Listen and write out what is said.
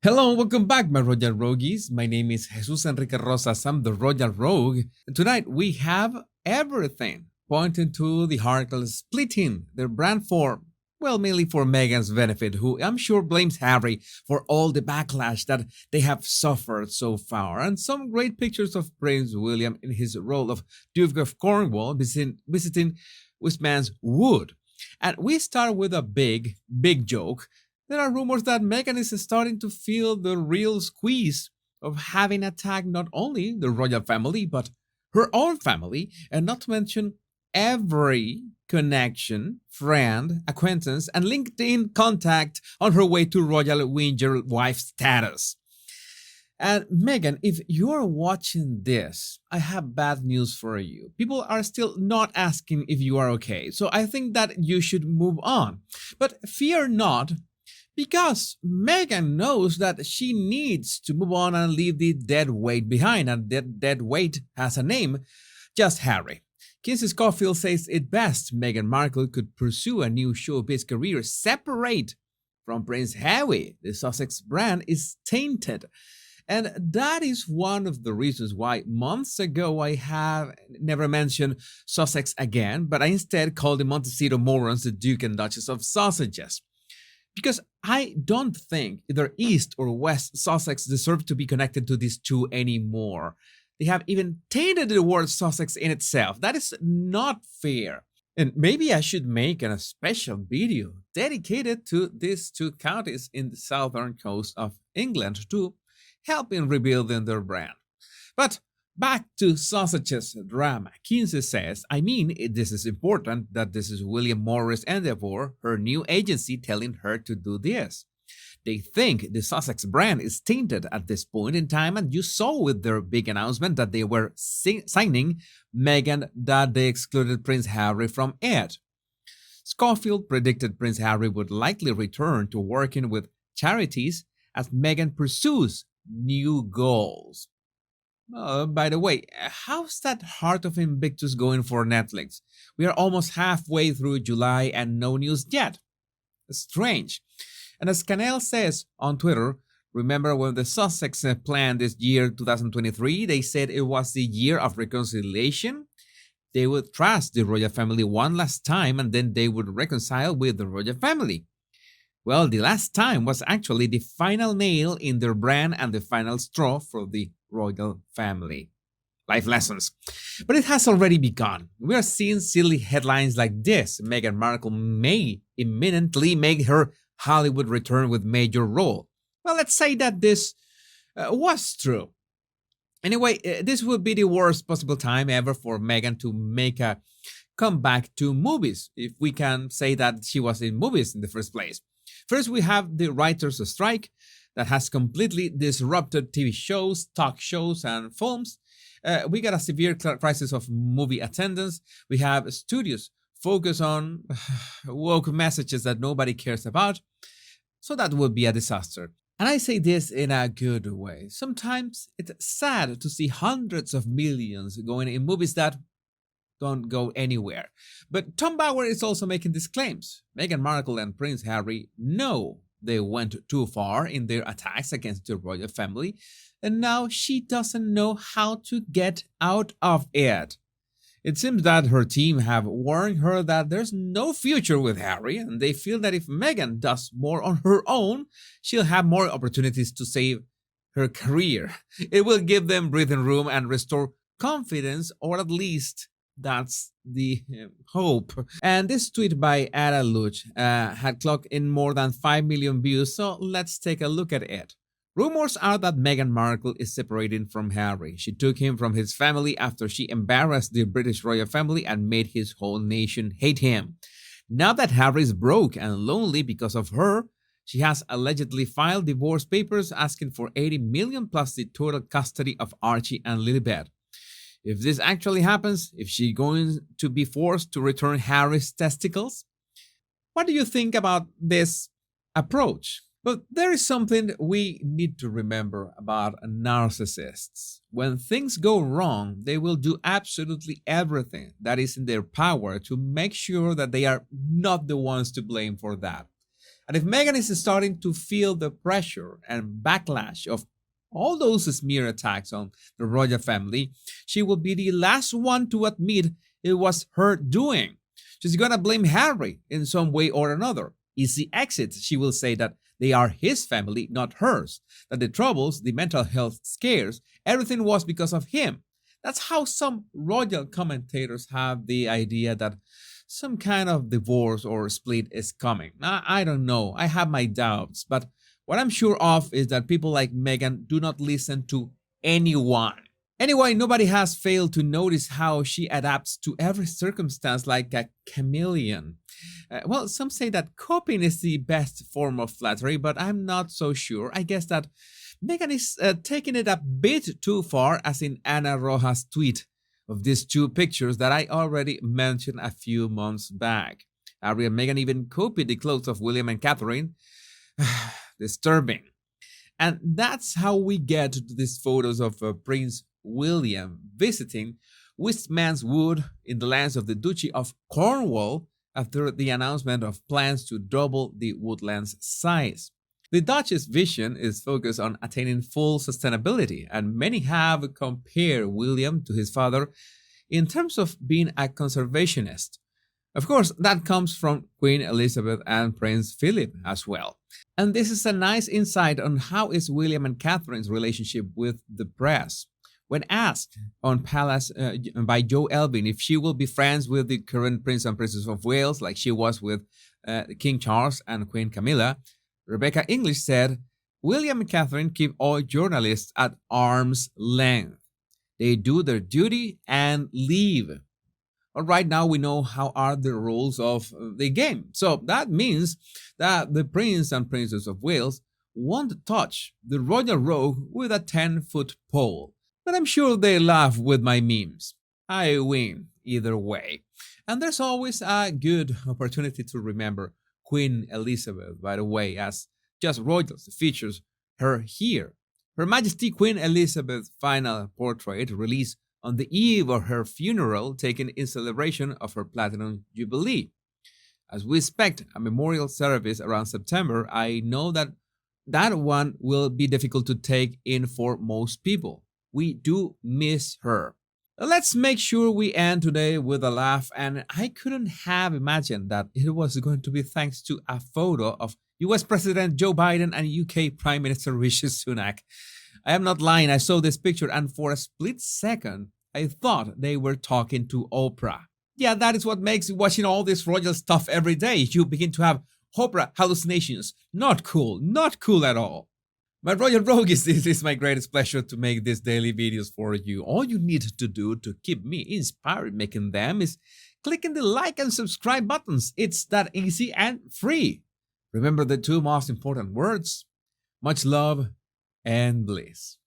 Hello and welcome back, my Royal Rogues. My name is Jesus Enrique Rosas. I'm the Royal Rogue. And tonight we have everything pointing to the article splitting their brand for, well, mainly for Meghan's benefit, who I'm sure blames Harry for all the backlash that they have suffered so far. And some great pictures of Prince William in his role of Duke of Cornwall visiting Westman's Wood. And we start with a big joke. There are rumors that Meghan is starting to feel the real squeeze of having attacked not only the royal family, but her own family, and not to mention every connection, friend, acquaintance, and LinkedIn contact on her way to royal Windsor wife status. And Meghan, if you're watching this, I have bad news for you. People are still not asking if you are okay, so I think that you should move on. But fear not, because Meghan knows that she needs to move on and leave the dead weight behind, and that dead weight has a name, just Harry. Kinsey Schofield says it best: Meghan Markle could pursue a new showbiz career separate from Prince Harry. The Sussex brand is tainted. And that is one of the reasons why months ago I have never mentioned Sussex again, but I instead called the Montecito Morons the Duke and Duchess of Sausages. Because I don't think either East or West Sussex deserve to be connected to these two anymore. They have even tainted the word Sussex in itself. That is not fair. And maybe I should make a special video dedicated to these two counties in the southern coast of England to help in rebuilding their brand. But back to Sausage's drama. Kinsey says, this is important that this is William Morris Endeavour, her new agency, telling her to do this. They think the Sussex brand is tainted at this point in time, and you saw with their big announcement that they were signing Meghan that they excluded Prince Harry from it. Schofield predicted Prince Harry would likely return to working with charities as Meghan pursues new goals. By the way, how's that Heart of Invictus going for Netflix? We are almost halfway through July and no news yet. Strange. And as Canel says on Twitter, remember when the Sussex planned this year, 2023, they said it was the year of reconciliation? They would trust the royal family one last time and then they would reconcile with the royal family. Well, the last time was actually the final nail in their brand and the final straw for the royal family. Life lessons. But it has already begun. We are seeing silly headlines like this: Meghan Markle may imminently make her Hollywood return with major role. Well, let's say that this was true. Anyway, this would be the worst possible time ever for Meghan to make a comeback to movies, if we can say that she was in movies in the first place. First, we have the writers' strike that has completely disrupted TV shows, talk shows, and films. We got a severe crisis of movie attendance. We have studios focus on woke messages that nobody cares about. So that would be a disaster. And I say this in a good way. Sometimes it's sad to see hundreds of millions going in movies that don't go anywhere. But Tom Bauer is also making these claims. Meghan Markle and Prince Harry know they went too far in their attacks against the royal family, and now she doesn't know how to get out of it. It seems that her team have warned her that there's no future with Harry, and they feel that if Meghan does more on her own, she'll have more opportunities to save her career. It will give them breathing room and restore confidence, or at least that's the hope. And this tweet by Ada Luch had clocked in more than 5 million views, so let's take a look at it. Rumors are that Meghan Markle is separating from Harry. She took him from his family after she embarrassed the British royal family and made his whole nation hate him. Now that Harry is broke and lonely because of her, she has allegedly filed divorce papers asking for 80 million plus the total custody of Archie and Lilibet. If this actually happens, is she going to be forced to return Harry's testicles? What do you think about this approach? But there is something we need to remember about narcissists. When things go wrong, they will do absolutely everything that is in their power to make sure that they are not the ones to blame for that. And if Meghan is starting to feel the pressure and backlash of all those smear attacks on the royal family, she will be the last one to admit it was her doing. She's gonna blame Harry in some way or another. Easy exit. She will say that they are his family, not hers. That the troubles, the mental health scares, everything was because of him. That's how some royal commentators have the idea that some kind of divorce or split is coming. I don't know. I have my doubts. But what I'm sure of is that people like Meghan do not listen to anyone. Anyway, nobody has failed to notice how she adapts to every circumstance like a chameleon. Well, some say that copying is the best form of flattery, but I'm not so sure. I guess that Meghan is taking it a bit too far, as in Ana Rojas' tweet of these two pictures that I already mentioned a few months back. Harry and Meghan even copied the clothes of William and Catherine. Disturbing. And that's how we get to these photos of Prince William visiting Westman's Wood in the lands of the Duchy of Cornwall after the announcement of plans to double the woodland's size. The Duchess' vision is focused on attaining full sustainability, and many have compared William to his father in terms of being a conservationist. Of course, that comes from Queen Elizabeth and Prince Philip as well. And this is a nice insight on how is William and Catherine's relationship with the press. When asked on Palace by Joe Elvin if she will be friends with the current Prince and Princess of Wales like she was with King Charles and Queen Camilla, Rebecca English said, William and Catherine keep all journalists at arm's length. They do their duty and leave. Well, right now we know how are the rules of the game. So that means that the Prince and Princess of Wales won't touch the royal rogue with a 10-foot pole. But I'm sure they laugh with my memes. I win either way. And there's always a good opportunity to remember Queen Elizabeth, by the way, as Just Royals features her here. Her Majesty Queen Elizabeth's final portrait released on the eve of her funeral, taken in celebration of her Platinum Jubilee. As we expect a memorial service around September, I know that that one will be difficult to take in for most people. We do miss her. Let's make sure we end today with a laugh, and I couldn't have imagined that it was going to be thanks to a photo of US President Joe Biden and UK Prime Minister Rishi Sunak. I am not lying, I saw this picture and for a split second, I thought they were talking to Oprah. Yeah, that is what makes watching all this royal stuff every day. You begin to have Oprah hallucinations. Not cool at all. My Royal Rogues, this is my greatest pleasure to make these daily videos for you. All you need to do to keep me inspired making them is clicking the like and subscribe buttons. It's that easy and free. Remember the two most important words: much love and bliss.